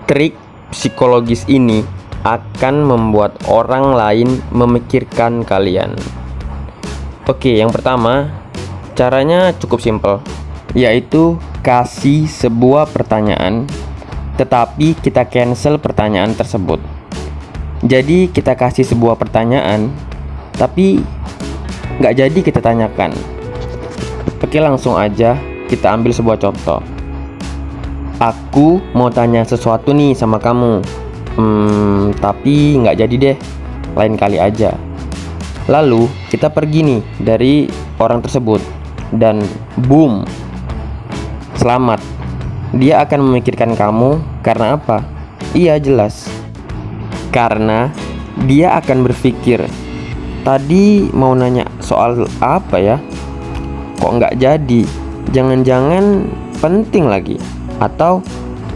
Trik psikologis ini akan membuat orang lain memikirkan kalian. Oke, yang pertama, caranya cukup simpel, yaitu kasih sebuah pertanyaan, tetapi kita cancel pertanyaan tersebut. Jadi kita kasih sebuah pertanyaan, tapi nggak jadi kita tanyakan. Oke, langsung aja kita ambil sebuah contoh. Aku mau tanya sesuatu nih sama kamu, tapi nggak jadi deh, lain kali aja. Lalu kita pergi nih dari orang tersebut, dan boom, selamat. Dia akan memikirkan kamu karena apa? Iya, jelas. Karena dia akan berpikir, tadi mau nanya soal apa ya? Kok nggak jadi? Jangan-jangan penting lagi. Atau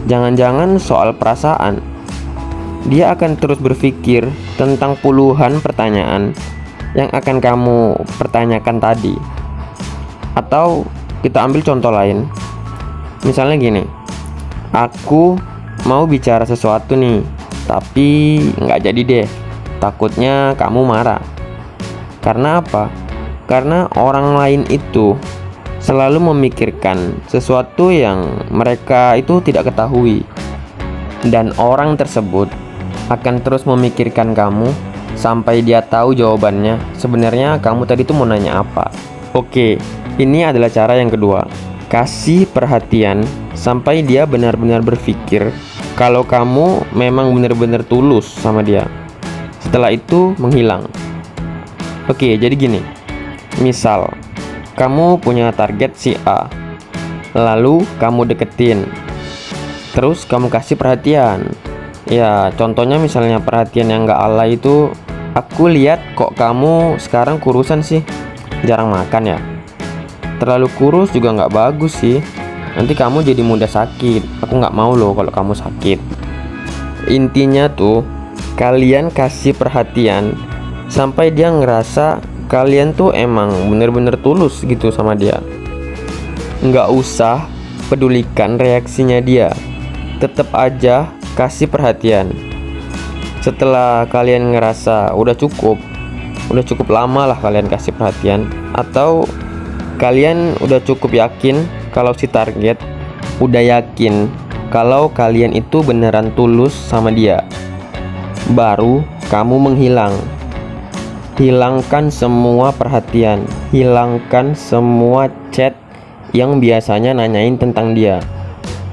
jangan-jangan soal perasaan. Dia akan terus berpikir tentang puluhan pertanyaan yang akan kamu pertanyakan tadi. Atau kita ambil contoh lain. Misalnya gini, aku mau bicara sesuatu nih, tapi nggak jadi deh. Takutnya kamu marah. Karena apa? Karena orang lain itu selalu memikirkan sesuatu yang mereka itu tidak ketahui. Dan orang tersebut akan terus memikirkan kamu sampai dia tahu jawabannya. Sebenarnya kamu tadi tuh mau nanya apa. Oke, ini adalah cara yang kedua. Kasih perhatian sampai dia benar-benar berpikir kalau kamu memang benar-benar tulus sama dia. Setelah itu menghilang. Oke, jadi gini. Misal kamu punya target si A, lalu kamu deketin, terus kamu kasih perhatian. Ya, contohnya misalnya perhatian yang gak alay itu, aku lihat kok kamu sekarang kurusan sih, jarang makan ya. Terlalu kurus juga gak bagus sih, nanti kamu jadi mudah sakit. Aku gak mau loh kalau kamu sakit. Intinya tuh, kalian kasih perhatian sampai dia ngerasa kalian tuh emang bener-bener tulus gitu sama dia. Nggak usah pedulikan reaksinya dia, tetap aja kasih perhatian. Setelah kalian ngerasa udah cukup lama lah kalian kasih perhatian, atau kalian udah cukup yakin kalau si target udah yakin kalau kalian itu beneran tulus sama dia, baru kamu menghilang. Hilangkan semua perhatian, hilangkan semua chat yang biasanya nanyain tentang dia,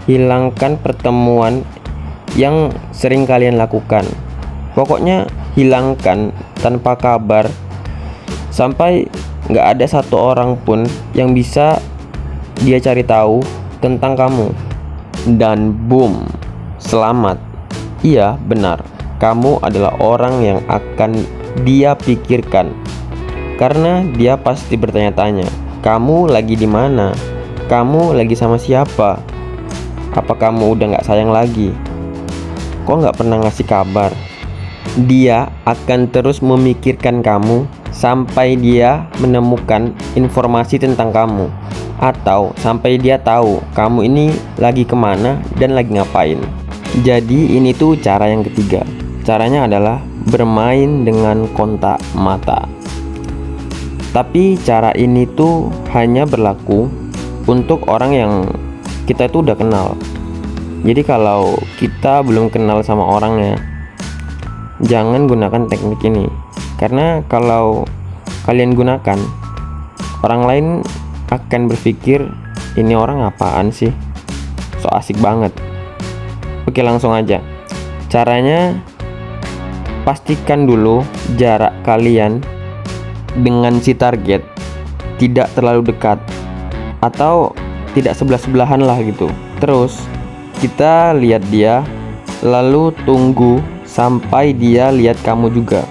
hilangkan pertemuan yang sering kalian lakukan. Pokoknya hilangkan tanpa kabar, sampai gak ada satu orang pun yang bisa dia cari tahu tentang kamu. Dan boom, selamat. Iya, benar, kamu adalah orang yang akan dia pikirkan, karena dia pasti bertanya-tanya, kamu lagi di mana? Kamu lagi sama siapa? Apa kamu udah gak sayang lagi? Kok gak pernah ngasih kabar? Dia akan terus memikirkan kamu sampai dia menemukan informasi tentang kamu, atau sampai dia tahu kamu ini lagi kemana dan lagi ngapain. Jadi ini tuh cara yang ketiga. Caranya adalah bermain dengan kontak mata. Tapi cara ini tuh hanya berlaku untuk orang yang kita itu udah kenal. Jadi kalau kita belum kenal sama orangnya, jangan gunakan teknik ini. Karena kalau kalian gunakan, orang lain akan berpikir, ini orang apaan sih? So asik banget. Oke, langsung aja. Caranya, pastikan dulu jarak kalian dengan si target tidak terlalu dekat, atau tidak sebelah-sebelahan lah gitu. Terus kita lihat dia, lalu tunggu sampai dia lihat kamu juga.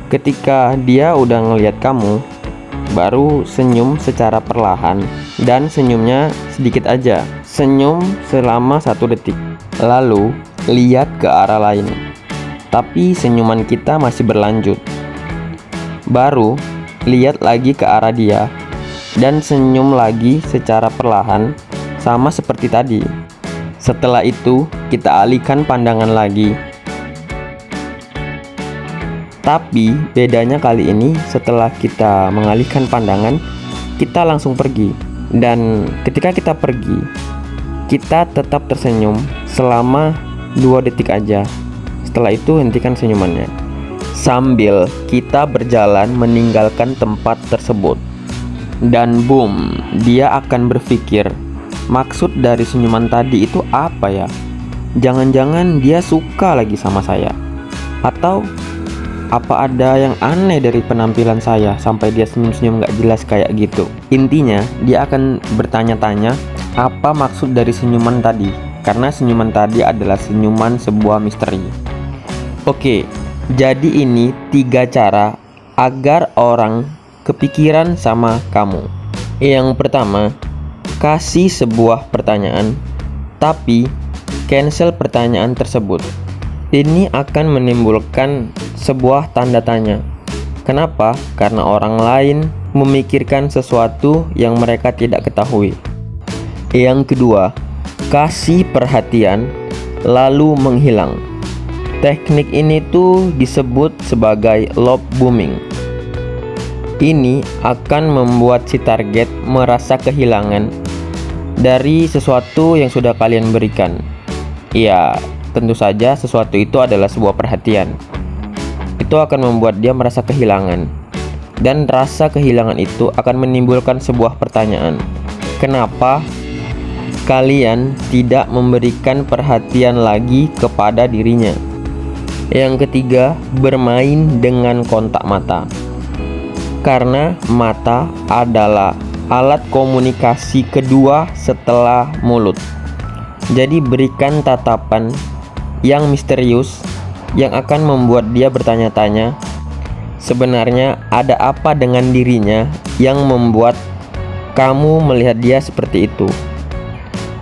Ketika dia udah ngelihat kamu, baru senyum secara perlahan, dan senyumnya sedikit aja. Senyum selama 1 detik, lalu lihat ke arah lain, tapi senyuman kita masih berlanjut. Baru lihat lagi ke arah dia, dan senyum lagi secara perlahan, sama seperti tadi. Setelah itu, kita alihkan pandangan lagi. Tapi bedanya kali ini, setelah kita mengalihkan pandangan, kita langsung pergi. Dan ketika kita pergi, kita tetap tersenyum selama 2 detik aja. Setelah itu hentikan senyumannya, sambil kita berjalan meninggalkan tempat tersebut. Dan boom, dia akan berpikir, maksud dari senyuman tadi itu apa ya? Jangan-jangan dia suka lagi sama saya. Atau apa ada yang aneh dari penampilan saya sampai dia senyum-senyum gak jelas kayak gitu. Intinya, dia akan bertanya-tanya apa maksud dari senyuman tadi, karena senyuman tadi adalah senyuman sebuah misteri. Oke, jadi ini 3 cara agar orang kepikiran sama kamu. Yang pertama, kasih sebuah pertanyaan, tapi cancel pertanyaan tersebut. Ini akan menimbulkan sebuah tanda tanya. Kenapa? Karena orang lain memikirkan sesuatu yang mereka tidak ketahui. Yang kedua, kasih perhatian lalu menghilang. Teknik ini tuh disebut sebagai love bombing. Ini akan membuat si target merasa kehilangan dari sesuatu yang sudah kalian berikan. Ya, tentu saja sesuatu itu adalah sebuah perhatian. Itu akan membuat dia merasa kehilangan. Dan rasa kehilangan itu akan menimbulkan sebuah pertanyaan. Kenapa kalian tidak memberikan perhatian lagi kepada dirinya? Yang ketiga, bermain dengan kontak mata. Karena mata adalah alat komunikasi kedua setelah mulut. Jadi berikan tatapan yang misterius yang akan membuat dia bertanya-tanya, sebenarnya ada apa dengan dirinya yang membuat kamu melihat dia seperti itu.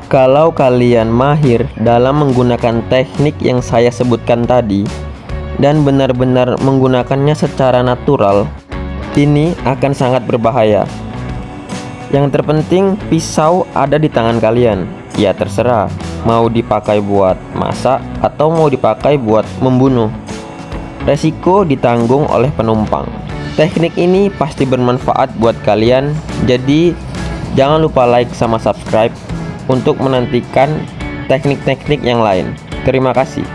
Kalau kalian mahir dalam menggunakan teknik yang saya sebutkan tadi dan benar-benar menggunakannya secara natural, ini akan sangat berbahaya. Yang terpenting, pisau ada di tangan kalian. Ya terserah, mau dipakai buat masak atau mau dipakai buat membunuh. Resiko ditanggung oleh penumpang. Teknik ini pasti bermanfaat buat kalian. Jadi jangan lupa like sama subscribe untuk menantikan teknik-teknik yang lain. Terima kasih.